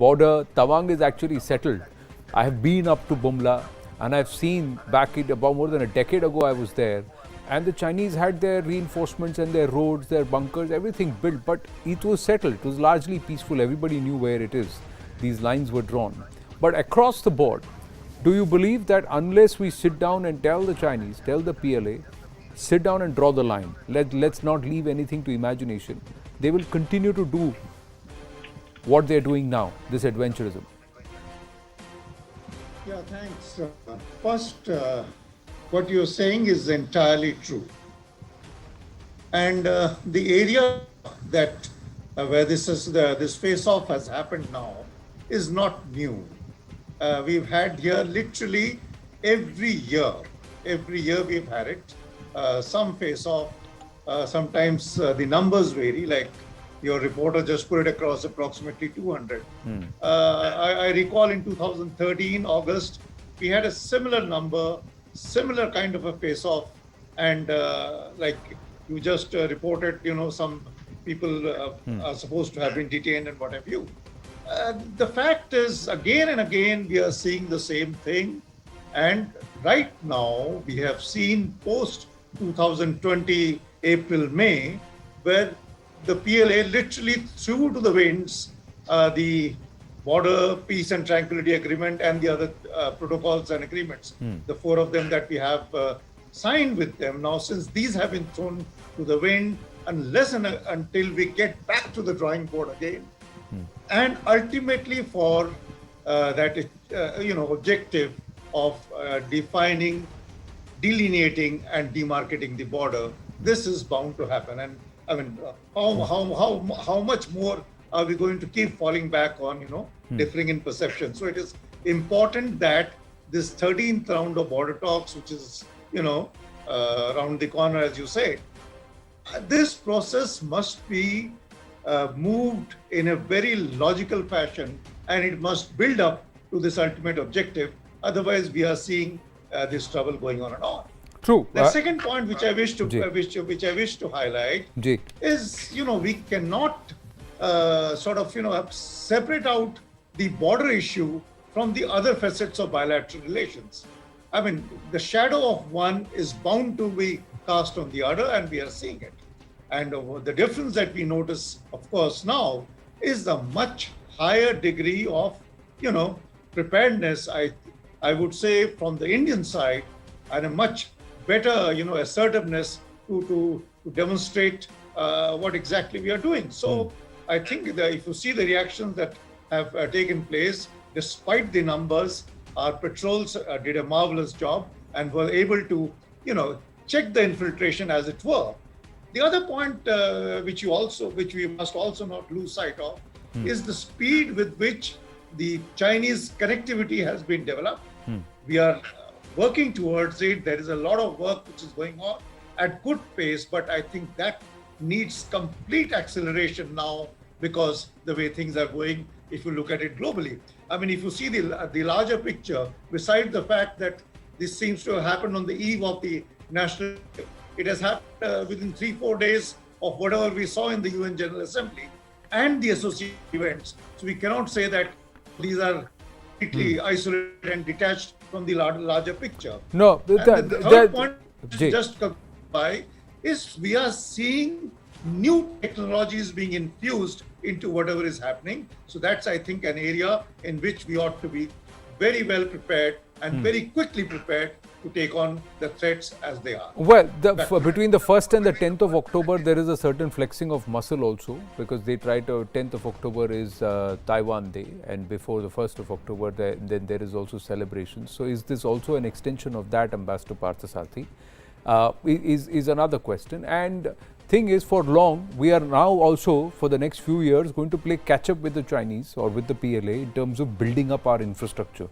border, Tawang is actually settled. I have been up to Bumla and I've seen back about more than a decade ago I was there, and the Chinese had their reinforcements and their roads, their bunkers, everything built, but it was settled. It was largely peaceful. Everybody knew where it is. These lines were drawn. But across the board, do you believe that unless we sit down and tell the Chinese, tell the PLA, sit down and draw the line, let's not leave anything to imagination, they will continue to do what they're doing now, this adventurism? Yeah, thanks. First, what you're saying is entirely true. And the area that where this face-off has happened now is not new. We've had here literally every year we've had it. Some face-off, sometimes the numbers vary, like your reporter just put it across approximately 200. I recall in 2013, August, we had a similar number, similar kind of a face-off. And like you just reported, some people are supposed to have been detained and what have you. The fact is, again and again, we are seeing the same thing. And right now, we have seen post 2020, April, May, where the PLA literally threw to the winds the Border Peace and Tranquility Agreement and the other protocols and agreements, the four of them that we have signed with them. Now, since these have been thrown to the wind, unless and until we get back to the drawing board again, and ultimately for that objective of defining, delineating, and demarcating the border, this is bound to happen. And I mean, how much more are we going to keep falling back on, differing in perception? So it is important that this 13th round of border talks, which is, around the corner, as you say, this process must be moved in a very logical fashion, and it must build up to this ultimate objective. Otherwise, we are seeing this trouble going on and on. True. The second point which I wish to highlight is, we cannot separate out the border issue from the other facets of bilateral relations. I mean, the shadow of one is bound to be cast on the other, and we are seeing it. And the difference that we notice, of course, now is the much higher degree of, preparedness, I would say, from the Indian side, and a much better, assertiveness to demonstrate what exactly we are doing. So I think that if you see the reactions that have taken place, despite the numbers, our patrols did a marvelous job and were able to, check the infiltration, as it were. The other point which we must also not lose sight of is the speed with which the Chinese connectivity has been developed. We are working towards it. There is a lot of work which is going on at good pace, but I think that needs complete acceleration now, because the way things are going, if you look at it globally. I mean, if you see the larger picture, besides the fact that this seems to have happened on the eve of the national, it has happened within 3-4 days of whatever we saw in the UN General Assembly and the associated events. So we cannot say that these are completely isolated and detached from the larger picture. No, the third point, just by, is we are seeing new technologies being infused into whatever is happening. So that's, I think, an area in which we ought to be very well prepared and very quickly prepared to take on the threats as they are. Well, between the 1st and the 10th of October, there is a certain flexing of muscle also, because they try to, 10th of October is Taiwan Day, and before the 1st of October, then there is also celebration. So is this also an extension of that, Ambassador Parthasarathy? Is another question. And thing is, for long, we are now also, for the next few years, going to play catch up with the Chinese or with the PLA in terms of building up our infrastructure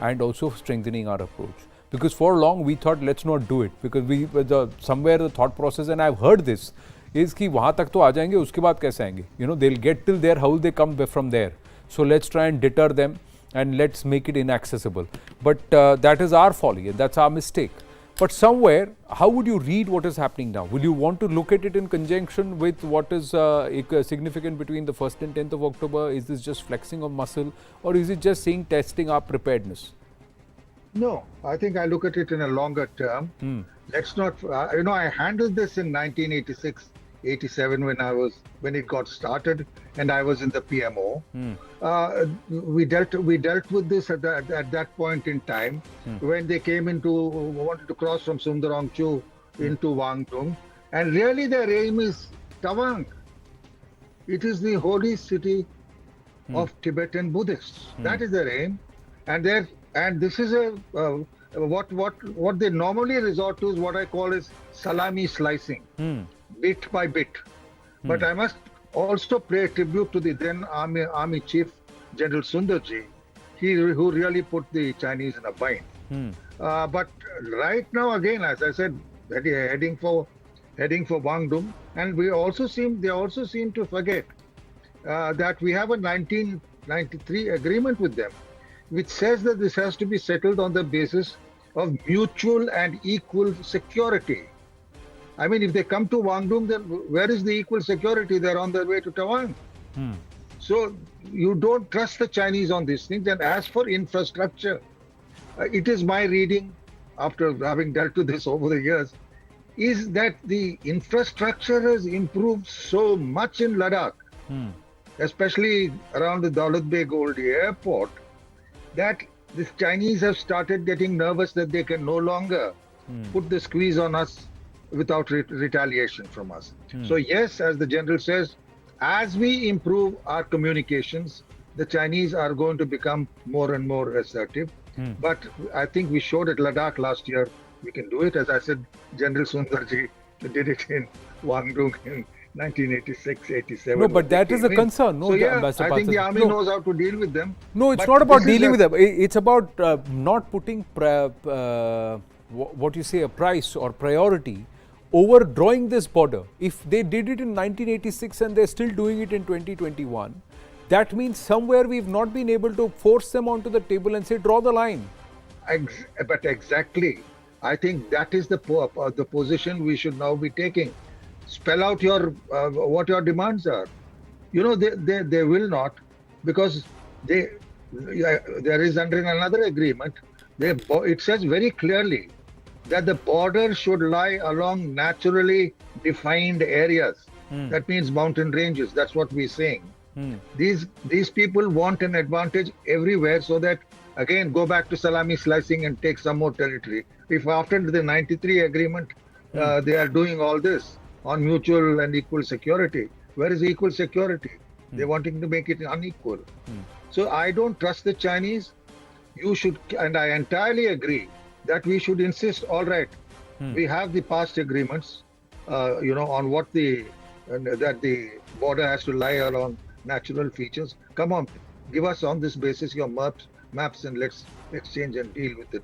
and also strengthening our approach. Because for long we thought, let's not do it, because somewhere the thought process, and I've heard this, is कि वहाँ तक तो आ जाएंगे, उसके बाद कैसे आएंगे? They'll get till there, how will they come from there? So let's try and deter them and let's make it inaccessible. But that is our folly and that's our mistake. But somewhere, how would you read what is happening now? Will you want to look at it in conjunction with what is significant between the 1st and 10th of October? Is this just flexing of muscle, or is it just saying testing our preparedness? No, I think I look at it in a longer term. Let's not, I handled this in 1986, 87 when it got started, and I was in the PMO. We dealt with this at that point in time when they wanted to cross from Sundarangchu into Wangdong, and really their aim is Tawang. It is the holy city of Tibetan Buddhists. That is their aim, and this is what they normally resort to is what I call is salami slicing, bit by bit. But I must also pay tribute to the then Army Chief General Sundarji, who really put the Chinese in a bind. But right now, again, as I said, heading for Wangdong, and they also seem to forget that we have a 1993 agreement with them, which says that this has to be settled on the basis of mutual and equal security. I mean, if they come to Wangdong, then where is the equal security? They're on their way to Tawang. So you don't trust the Chinese on these things. And as for infrastructure, it is my reading, after having dealt with this over the years, is that the infrastructure has improved so much in Ladakh, especially around the Daulat Beg Oldie Airport, that the Chinese have started getting nervous that they can no longer put the squeeze on us without retaliation from us. So yes, as the general says, as we improve our communications, the Chinese are going to become more and more assertive. But I think we showed at Ladakh last year, we can do it. As I said, General Sundarji did it in Wangdong in 1986, 87. No, but that is a concern. No, so yeah, Ambassador I think the Partha. army knows how to deal with them. No, it's But not about this is dealing a- with them. It's about not putting what you say a price or priority over drawing this border. If they did it in 1986 and they're still doing it in 2021, that means somewhere we've not been able to force them onto the table and say, draw the line. But exactly, I think that is the position we should now be taking. Spell out what your demands are. You know, they will not, because there is under another agreement, it says very clearly that the border should lie along naturally defined areas. That means mountain ranges. That's what we're saying. These people want an advantage everywhere, so that, again, go back to salami slicing and take some more territory. If after the 93 agreement, they are doing all this on mutual and equal security, where is equal security? They're wanting to make it unequal. So I don't trust the Chinese. You should, and I entirely agree that we should insist, all right, we have the past agreements, on what that the border has to lie along natural features. Come on, give us on this basis your maps, and let's exchange and deal with it